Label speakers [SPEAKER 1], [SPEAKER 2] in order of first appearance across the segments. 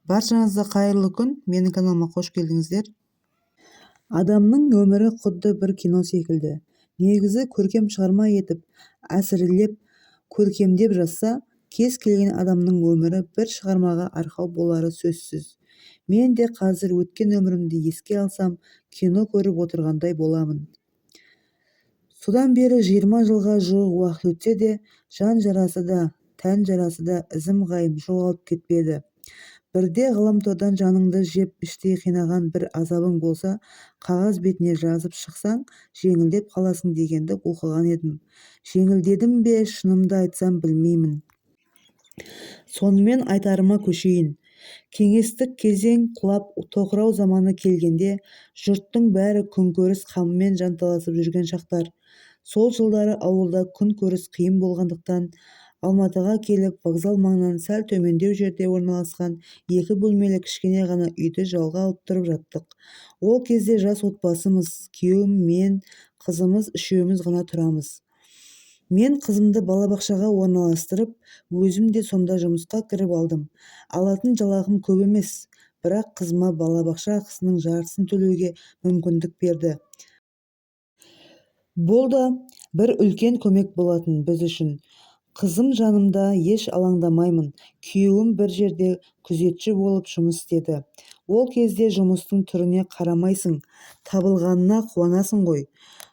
[SPEAKER 1] Баршаңызға қайырлы күн. Менің каналыма қош келдіңіздер. Адамның өмірі құдды бір кино секілді. Негізі көркем шығарма етіп, әсірелеп, көркемдеп жазса, кез келген адамның өмірі бір шығармаға арқау болары сөзсіз. Мен де қазір өткен өмірімді еске алсам, кино көріп отырғандай боламын. Содан бері 20 жылға жуық уақыт өтсе де, жан жарасы да, тән жарасы да ізім-ғайым жоғалып кетпеді. Бірде ғаламтордан жаныңды жеп іштей қинаған бір азабың болса, қағаз бетіне жазып шықсаң, жеңілдеп қаласың дегенді оқыған едім. Жеңілдедім бе, шынымды айтсам білмеймін. Сонымен айтарыма көшейін. Кеңестік кезең құлап тоқырау заманы келгенде, жұрттың бәрі күнкөріс қамымен жанталасып жүрген шақтар. Сол жылдары ауылда күнкөріс қиын болғандықтан, Алматыға келіп, вокзал маңынан сәл төмендеу жерде орналасқан 2 бөлмелі кішкене ғана үйді жалға алып тұрып жаттық. Ол кезде жас отбасымыз, күйеуім, мен, қызымыз үшеуміз ғана тұрамыз. Мен қызымды балабақшаға орналастырып, өзім де сонда жұмысқа кіріп алдым. Алатын жалақым көп емес, бірақ қызыма балабақша ақысының жартысын төлеуге мүмкіндік берді. Бұл да бір үлкен көмек болатын біз үшін. Қызым жанымда, еш алаңдамаймын. Күйеуім бір жерде күзетші болып жұмыс істеді. Ол кезде жұмыстың түріне қарамайсың, табылғанына қуанасың ғой.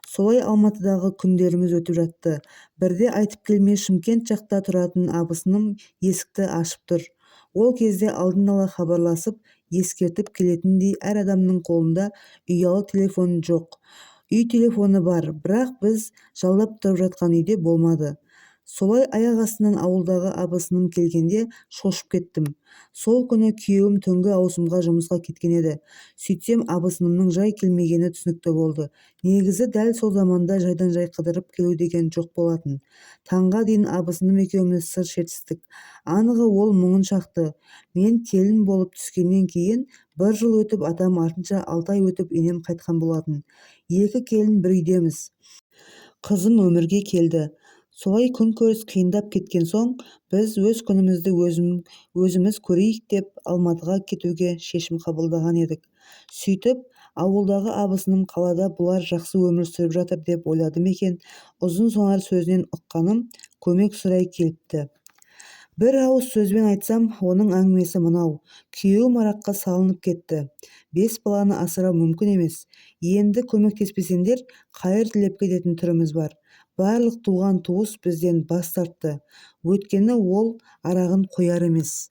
[SPEAKER 1] Солай Алматыдағы күндеріміз өтіп жатты. Бірде айтып келмей Шымкент жақта тұратын абысыным есікті ашып тұр. Ол кезде алдын ала хабарласып, ескертіп келетіндей әр адамның қолында ұялы телефон жоқ. Үй телефоны бар, бірақ біз жалдап тұрып жатқан үйде болмады. Солай аяқ астынан ауылдағы абысыным келгенде шошып кеттім. Сол күні күйеуім түнгі ауысымға жұмысқа кеткен еді. Сөйтсем абысынымның жай келмегені түсінікті болды. Негізі дәл сол заманда жайдан жай қыдырып келу деген жоқ болатын. Таңға дейін абысыным екеуміз сыр шертістік. Анығы ол мұңын шақты. Мен келін болып түскеннен кейін 1 жыл өтіп, атам артынша 6 ай өтіп енем қайтқан болатын. 2 келін бір үйдеміз. Қызым өмірге келді. Солай күнкөріс қиындап кеткен соң, біз өз күнімізді өзіміз көрейік деп Алматыға кетуге шешім қабылдаған едік. Сөйтіп, ауылдағы абысыным қалада бұлар жақсы өмір сүріп жатыр деп ойладым екен. Ұзын сонар сөзінен ұққаным, көмек сұрай келіпті. Бір ауыз сөзбен айтсам, оның әңгімесі мынау. Күйеуім араққа салынып кетті. 5 баланы асырау мүмкін емес. Енді көмектеспесеңдер, қайыр тілеп кететін түріміз бар. Барлық туған туыс бізден бас тартты. Өйткені ол арағын қояр емес.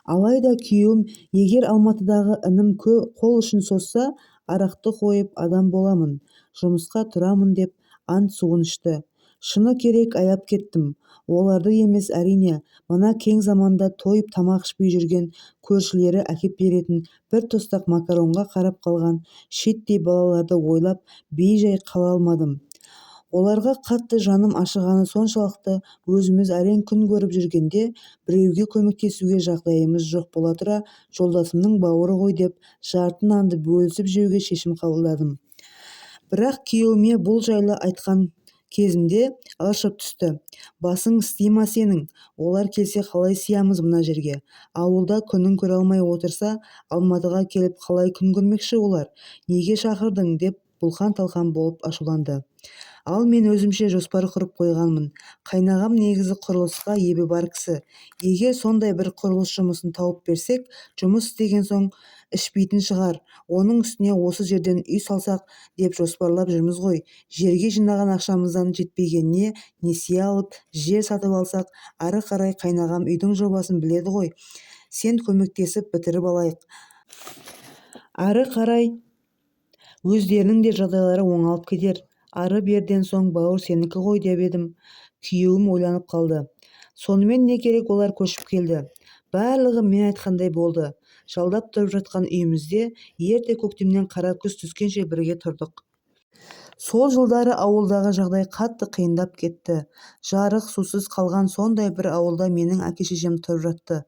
[SPEAKER 1] Алайда күйеуім, егер Алматыдағы інім қол ұшын созса, арақты қойып адам боламын, жұмысқа тұрамын деп ант суын ішті. Шыны керек, аяп кеттім. Оларды емес, әрине, мына кең заманда тойып тамақ ішпей жүрген көршілері әкеп беретін бір тостақ макаронға қарап қалған шеттей балаларды ойлап бей-жай қала алмадым. Оларға қатты жаным ашығаны соншалықты, өзіміз әрең күн көріп жүргенде, біреуге көмектесуге жағдайымыз жоқ бола тұра, жолдасымның бауыры ғой деп, жарты нанды бөлісіп жеуге шешім қабылдадым. Бірақ күйеуіме бұл жайлы айтқан кезімде ыршып түсті. Басың істей ма сенің? Олар келсе қалай сиямыз мына жерге? Ауылда күнін көре алмай отырса, Алматыға келіп қалай күн көрмекші олар? Неге шақырдың деп бұлқан-талқан болып ашуланды. Ал мен өзімше жоспар құрып қойғанмын. Қайнағам негізі құрылысқа ебі бар кісі. Егер сондай бір құрылыс жұмысын тауып берсек, жұмыс істеген соң ішпейтін шығар. Оның үстіне осы жерден үй салсақ деп жоспарлап жүрміз ғой. Жерге жинаған ақшамыздан жетпегеніне несие алып, жер сатып алсақ, ары қарай қайнағам үйдің жобасын біледі ғой. Сен көмектесіп бітіріп алайық. Ары қарай өздерінің де жағдайлары оңалып кетер. Ары берден соң бауыр сенікі ғой деп едім. Күйеуім ойланып қалды. Сонымен не керек, олар көшіп келді. Барлығы мен айтқандай болды. Жалдап тұрып жатқан үйімізде ерте көктемнен қара күз түскенше бірге тұрдық. Сол жылдары ауылдағы жағдай қатты қиындап кетті. Жарық, сусыз қалған сондай бір ауылда менің әке-шешем тұрып жатты.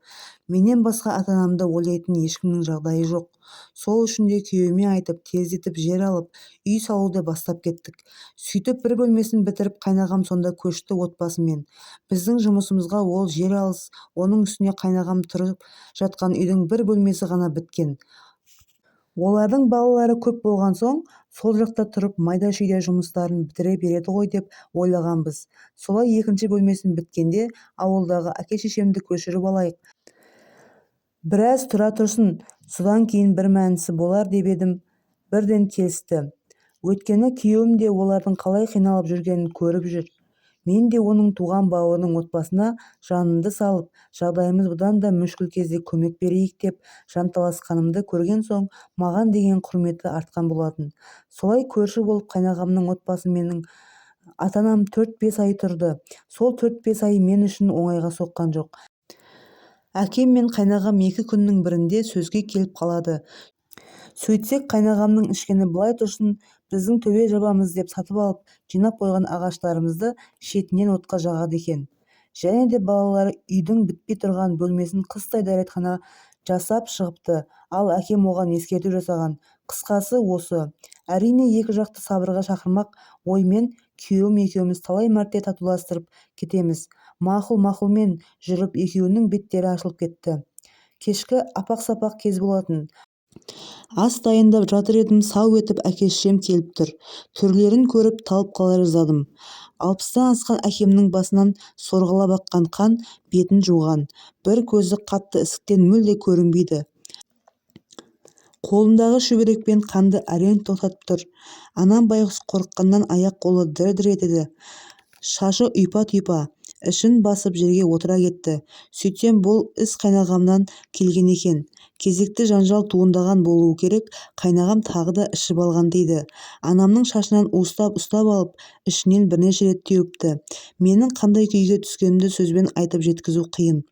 [SPEAKER 1] Менен басқа ата-анамды ойлайтын ешкімнің жағдайы жоқ. Сол үшін де күйеуіме айтып, тездетіп жер алып, үй салуды бастап кеттік. Сөйтіп бір бөлмесін бітіріп, қайнағам сонда көшті отбасымен. Біздің жұмысымызға ол жер алыс, оның үстіне қайнағам тұрып жатқан үйдің бір бөлмесі ғана біткен. Олардың балалары көп болған соң, сол жақта тұрып майда-шүйде жұмыстарын бітіре береді ғой деп ойлағанбыз. Солай екінші бөлмесін біткенде ауылдағы әке-шешемді көшіріп алайық. Біраз тұра тұрсын, содан кейін бір мәнісі болар деп едім. Бірден келісті. Өйткені күйеуім де олардың қалай қиналып жүргенін көріп жүр. Мен де оның туған бауырының отбасына жанымды салып, жағдайымыз бұдан да мүшкіл кезде көмек берейік деп жанталасқанымды көрген соң, маған деген құрметі артқан болатын. Солай көрші болып қайнағамның отбасы менің ата-анам 4-5 ай тұрды. Сол 4-5 ай мен үшін оңайға соққан жоқ. Әкем мен қайнағам 2 күннің бірінде сөзге келіп қалады. Сөйтсек, қайнағамның ішкені былай тұрсын, біздің төбе жабамыз деп сатып алып, жинап қойған ағаштарымызды шетінен отқа жағады екен. Және де балалары үйдің бітпей тұрған бөлмесін қыстай дәретхана жасап шығыпты, ал әкем оған ескерту жасаған. Қысқасы осы. Әрине, екі жақты сабырға шақырмақ оймен күйеуім екеуміз талай мәрте татуластырып кетеміз. Мақұл-мақұлмен жүріп екеуінің беттері ашылып кетті. Кешкі апақ-сапақ кез болатын. Ас дайындап жатыр едім, сау етіп әке-шешем келіп тұр. Түрлерін көріп талып қала жаздадым. 60-тан асқан әкемнің басынан сорғалап аққан қан бетін жуған. Bir көзі қатты ісіктен мүлде көрінбейді. Қолындағы шүберекпен қанды әрең тоқтатып тұр. Анам байғұс қорыққаннан аяқ-қолы дір-дір етеді. Шашы ұйпа-тұйпа, ішін басып жерге отыра кетті. Сөйтсем, бұл іс қайнағамнан келген екен. Кезекті жанжал туындаған болуы керек, қайнағам тағы да ішіп алған дейді. Анамның шашынан уыстап алып, ішінен бірнеше рет теуіпті. Менің қандай күйге түскенімді сөзбен айтып жеткізу қиын.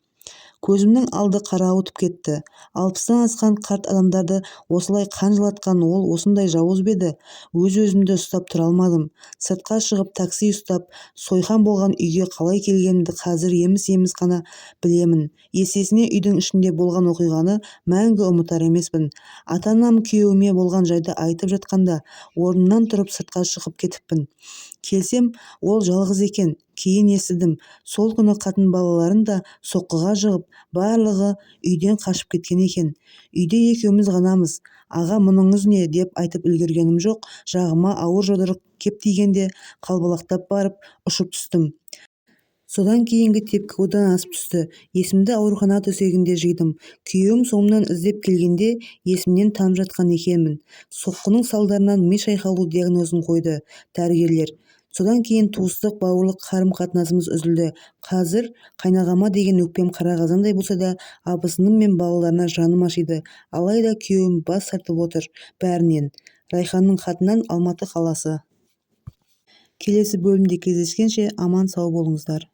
[SPEAKER 1] Көзімнің алды қарауытып кетті. 60-тан асқан қарт адамдарды осылай қан жылатқан ол осындай жауыз беді. Өз-өзімді ұстап тұра алмадым. Сыртқа шығып такси ұстап, сойқан болған үйге қалай келгенімді қазір еміс-еміс қана білемін. Есесіне үйдің ішінде болған оқиғаны мәңгі ұмытар емеспін. Ата-анам күйеуіме болған жайды айтып жатқанда, орнымнан тұрып сыртқа шығып кетіппін. Келсем, ол жалғыз екен. Кейін естідім, сол күні қатын балаларын да соққыға жығып, барлығы үйден қашып кеткен екен. Үйде екеуміз ғанамыз. Аға, мұныңыз не деп айтып үлгергенім жоқ. Жағыма ауыр жұдырық кеп тигенде қалбалақтап барып ұшып түстім. Содан кейінгі тепкі одан асып түсті. Есімді аурухана төсегінде жидым. Күйеуім соңымнан іздеп келгенде есімнен танып жатқан екенмін. Соққының салдарынан ми шайқалу диагнозын қойды дәрігерлер. Содан кейін туыстық, бауырлық қарым-қатынасымыз үзілді. Қазір қайнағама деген өкпем қара қазандай болса да, абысыным мен балаларына жаным ашиды. Алайда күйеуім бас тартып отыр бәрінен. Райханның хатынан, Алматы қаласы. Келесі бөлімде кездескенше аман сау болыңыздар.